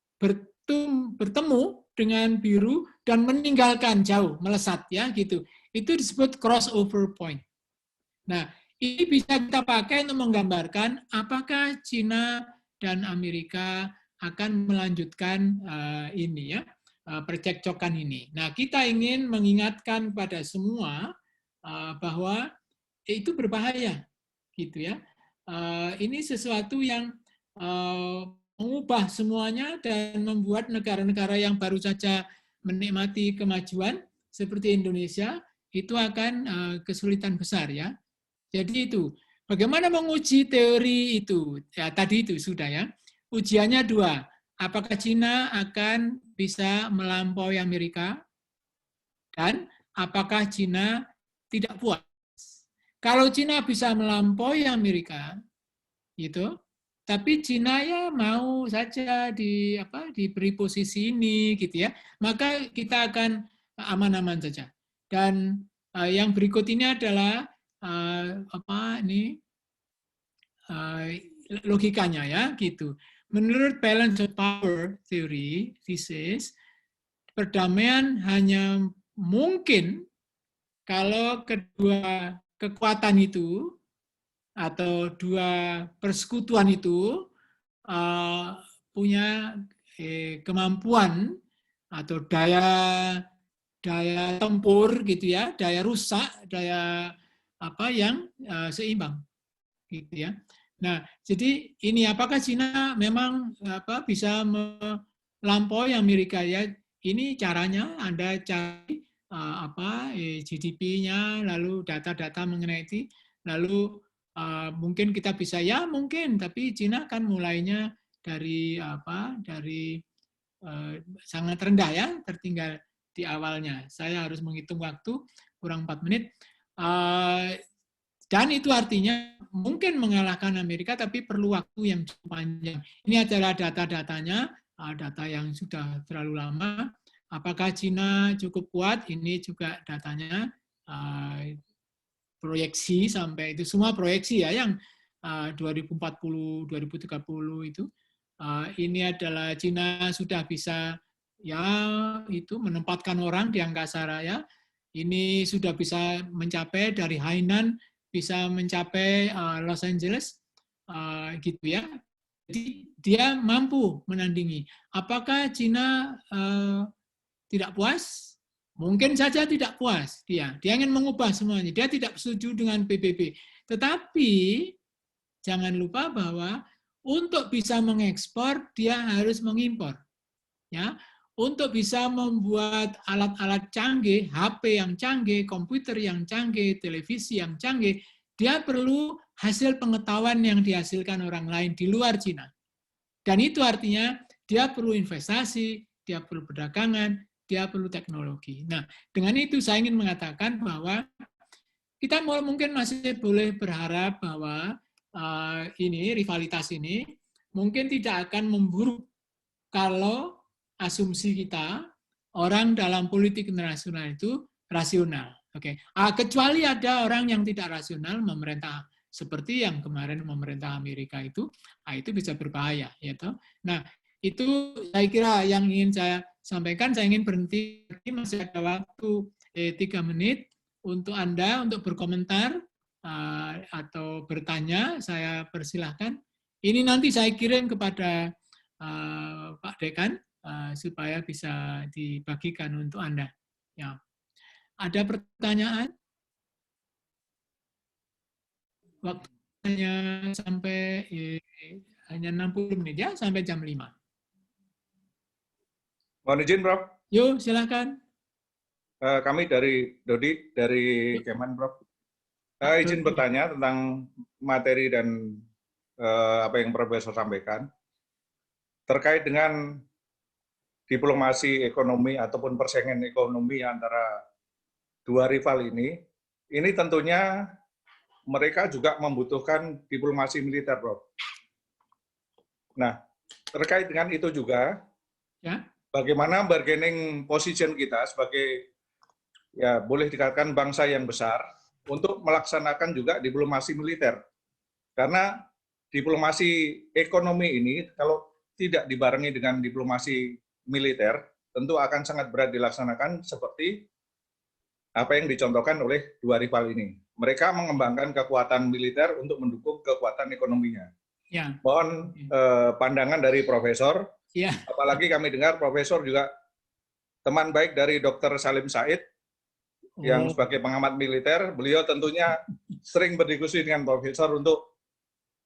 bertemu dengan biru dan meninggalkan jauh, melesat, ya, gitu. Itu disebut crossover point. Nah, ini bisa kita pakai untuk menggambarkan apakah Cina dan Amerika akan melanjutkan ini, ya, percekcokan ini. Nah, kita ingin mengingatkan pada semua bahwa itu berbahaya, gitu ya. Ini sesuatu yang mengubah semuanya dan membuat negara-negara yang baru saja menikmati kemajuan seperti Indonesia itu akan kesulitan besar, ya. Jadi itu, bagaimana menguji teori itu? Ya, tadi itu sudah, ya. Ujiannya dua. Apakah Cina akan bisa melampaui Amerika? Dan apakah Cina tidak puas? Kalau Cina bisa melampaui Amerika, gitu, tapi Cina ya mau saja diberi posisi ini, gitu ya, maka kita akan aman-aman saja. Dan yang berikut ini adalah logikanya, ya, gitu. Menurut balance of power theory, thesis, perdamaian hanya mungkin kalau kedua kekuatan itu atau dua persekutuan itu punya kemampuan atau daya tempur, gitu ya, daya rusak, daya yang seimbang, gitu ya. Nah, jadi ini apakah Cina memang bisa melampaui Amerika, ya? Ini caranya Anda cari GDP-nya, lalu data-data mengenai itu, lalu mungkin kita bisa, ya mungkin, tapi Cina kan mulainya dari sangat rendah, ya, tertinggal di awalnya. Saya harus menghitung waktu kurang 4 menit. Dan itu artinya mungkin mengalahkan Amerika, tapi perlu waktu yang cukup panjang. Ini adalah data-datanya, data yang sudah terlalu lama. Apakah Cina cukup kuat? Ini juga datanya, proyeksi sampai itu semua proyeksi, ya, yang 2040, 2030 itu. Ini adalah Cina sudah bisa, ya, itu menempatkan orang di angkasa raya. Ini sudah bisa mencapai dari Hainan, bisa mencapai Los Angeles, gitu ya. Jadi dia mampu menandingi. Apakah Cina tidak puas? Mungkin saja tidak puas. Dia ingin mengubah semuanya. Dia tidak setuju dengan PBB. Tetapi jangan lupa bahwa untuk bisa mengekspor dia harus mengimpor. ya, untuk bisa membuat alat-alat canggih, HP yang canggih, komputer yang canggih, televisi yang canggih, dia perlu hasil pengetahuan yang dihasilkan orang lain di luar Cina. Dan itu artinya dia perlu investasi, dia perlu perdagangan, dia perlu teknologi. Nah, dengan itu saya ingin mengatakan bahwa kita mungkin masih boleh berharap bahwa rivalitas ini mungkin tidak akan memburuk kalau asumsi kita orang dalam politik internasional itu rasional. Oke. Kecuali ada orang yang tidak rasional memerintah seperti yang kemarin memerintah Amerika itu bisa berbahaya, ya toh. Nah, itu saya kira yang ingin saya sampaikan. Saya ingin berhenti, masih ada waktu 3 menit untuk Anda untuk berkomentar atau bertanya. Saya persilahkan. Ini nanti saya kirim kepada Pak Dekan supaya bisa dibagikan untuk Anda. Ya. Ada pertanyaan? Waktunya sampai hanya 60 menit ya, sampai jam 5. Mohon izin, Prof. Yuk, silakan. Kami dari Dodi, dari Kemen, Prof. Izin bertanya tentang materi dan apa yang Profesor sampaikan. Terkait dengan diplomasi ekonomi ataupun persaingan ekonomi antara dua rival ini tentunya mereka juga membutuhkan diplomasi militer, Prof. Nah, terkait dengan itu juga, ya, bagaimana bargaining position kita sebagai, ya boleh dikatakan bangsa yang besar, untuk melaksanakan juga diplomasi militer. Karena diplomasi ekonomi ini, kalau tidak dibarengi dengan diplomasi militer, tentu akan sangat berat dilaksanakan seperti apa yang dicontohkan oleh dua rival ini. Mereka mengembangkan kekuatan militer untuk mendukung kekuatan ekonominya. Ya. Mohon pandangan dari Profesor. Ya. Apalagi kami dengar Profesor juga teman baik dari Dr. Salim Said, yang sebagai pengamat militer. Beliau tentunya sering berdiskusi dengan Profesor untuk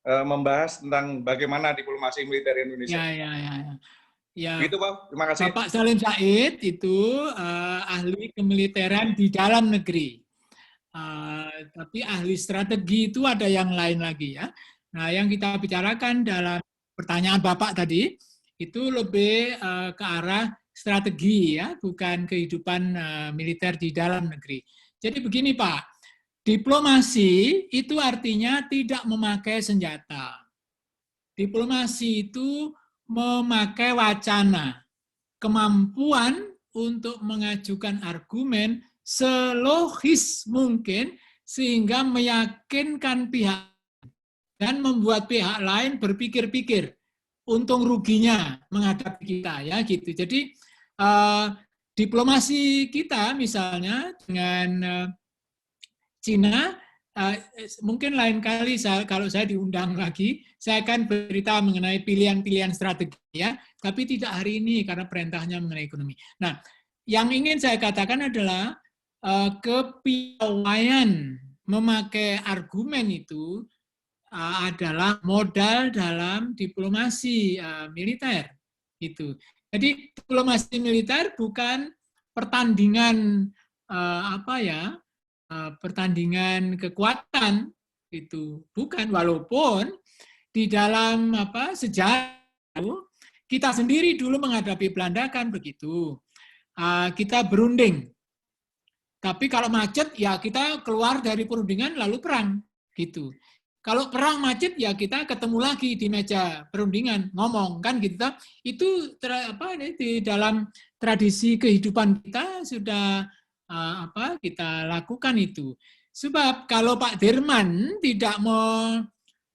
membahas tentang bagaimana diplomasi militer Indonesia. Ya. Begitu, Pak. Terima kasih. Bapak Salim Said itu ahli kemiliteran di dalam negeri. Tapi ahli strategi itu ada yang lain lagi, ya. Nah, yang kita bicarakan dalam pertanyaan Bapak tadi itu lebih ke arah strategi, ya, bukan kehidupan militer di dalam negeri. Jadi begini, Pak, diplomasi itu artinya tidak memakai senjata. Diplomasi itu memakai wacana, kemampuan untuk mengajukan argumen selogis mungkin sehingga meyakinkan pihak dan membuat pihak lain berpikir-pikir untung ruginya menghadapi kita, ya gitu. Jadi diplomasi kita misalnya dengan Cina, mungkin lain kali kalau saya diundang lagi, saya akan bercerita mengenai pilihan-pilihan strategi, ya. Tapi tidak hari ini karena perintahnya mengenai ekonomi. Nah, yang ingin saya katakan adalah kepiawaian memakai argumen itu adalah modal dalam diplomasi militer. Itu. Jadi diplomasi militer bukan pertandingan pertandingan kekuatan, itu bukan, walaupun di dalam sejarah kita sendiri dulu menghadapi Belanda kan begitu, kita berunding, tapi kalau macet ya kita keluar dari perundingan lalu perang gitu. Kalau perang macet ya kita ketemu lagi di meja perundingan ngomong kan gitu. Itu di dalam tradisi kehidupan kita sudah kita lakukan itu. Sebab kalau Pak Dirman tidak mau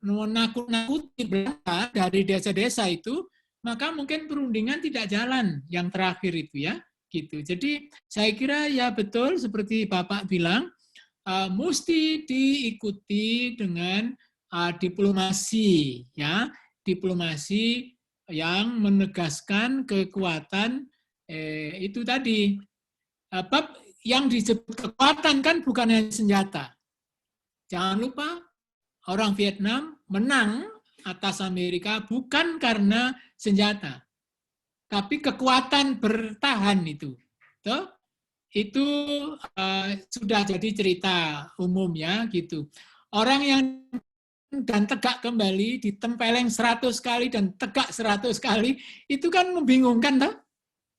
nakut-nakuti Belanda dari desa-desa itu, maka mungkin perundingan tidak jalan yang terakhir itu, ya, gitu. Jadi saya kira ya betul seperti Bapak bilang, mesti diikuti dengan diplomasi, ya, diplomasi yang menegaskan kekuatan itu tadi. Yang disebut kekuatan kan bukan hanya senjata. Jangan lupa orang Vietnam menang atas Amerika bukan karena senjata, tapi kekuatan bertahan itu sudah jadi cerita umum ya gitu. Orang yang dan tegak kembali ditempeleng 100 kali dan tegak 100 kali itu kan membingungkan toh?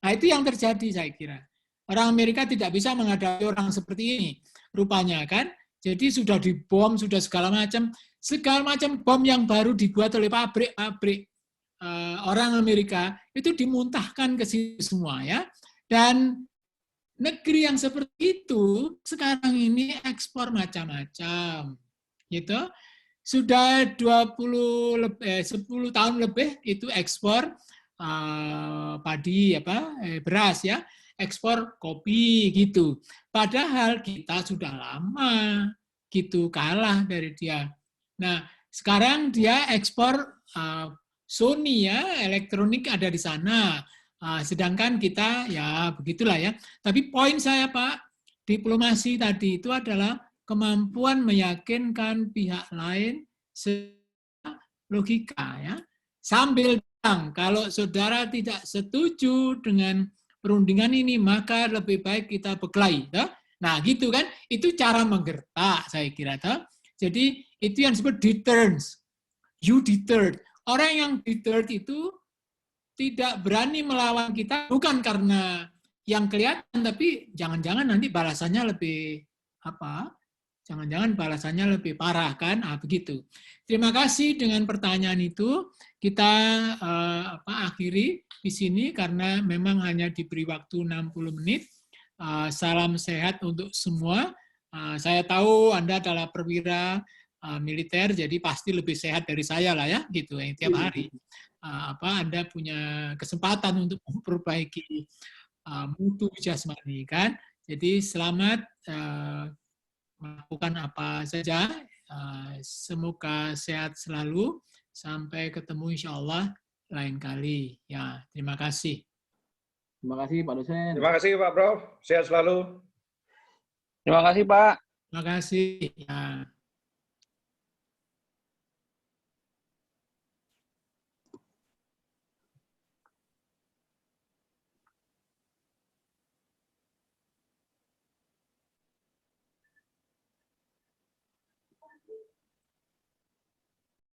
Nah, itu yang terjadi saya kira. Orang Amerika tidak bisa menghadapi orang seperti ini rupanya kan. Jadi sudah dibom, sudah segala macam bom yang baru dibuat oleh pabrik-pabrik orang Amerika itu dimuntahkan ke situ semua ya. Dan negeri yang seperti itu sekarang ini ekspor macam-macam. Gitu. Sudah 10 tahun lebih itu ekspor padi beras ya, ekspor kopi gitu. Padahal kita sudah lama gitu kalah dari dia. Nah, sekarang dia ekspor Sony ya, elektronik ada di sana. Sedangkan kita ya begitulah ya. Tapi poin saya Pak, diplomasi tadi itu adalah kemampuan meyakinkan pihak lain secara logika ya. Sambil bilang kalau saudara tidak setuju dengan perundingan ini maka lebih baik kita berkelahi. Ya? Nah, gitu kan? Itu cara menggertak saya kira toh. Jadi itu yang disebut deterrence. You deterred. Orang yang deterred itu tidak berani melawan kita bukan karena yang kelihatan tapi jangan-jangan nanti balasannya lebih Jangan-jangan balasannya lebih parah kan? Begitu. Terima kasih dengan pertanyaan itu. Kita akhiri di sini karena memang hanya diberi waktu 60 menit. Salam sehat untuk semua. Saya tahu Anda adalah perwira militer, jadi pasti lebih sehat dari saya lah ya, gitu tiap hari. Anda punya kesempatan untuk memperbaiki mutu jasmani kan? Jadi selamat. Melakukan apa saja. Semoga sehat selalu. Sampai ketemu insya Allah lain kali. Ya, terima kasih. Terima kasih Pak dosen. Terima kasih Pak Prof. Sehat selalu. Terima kasih Pak. Terima kasih. Ya.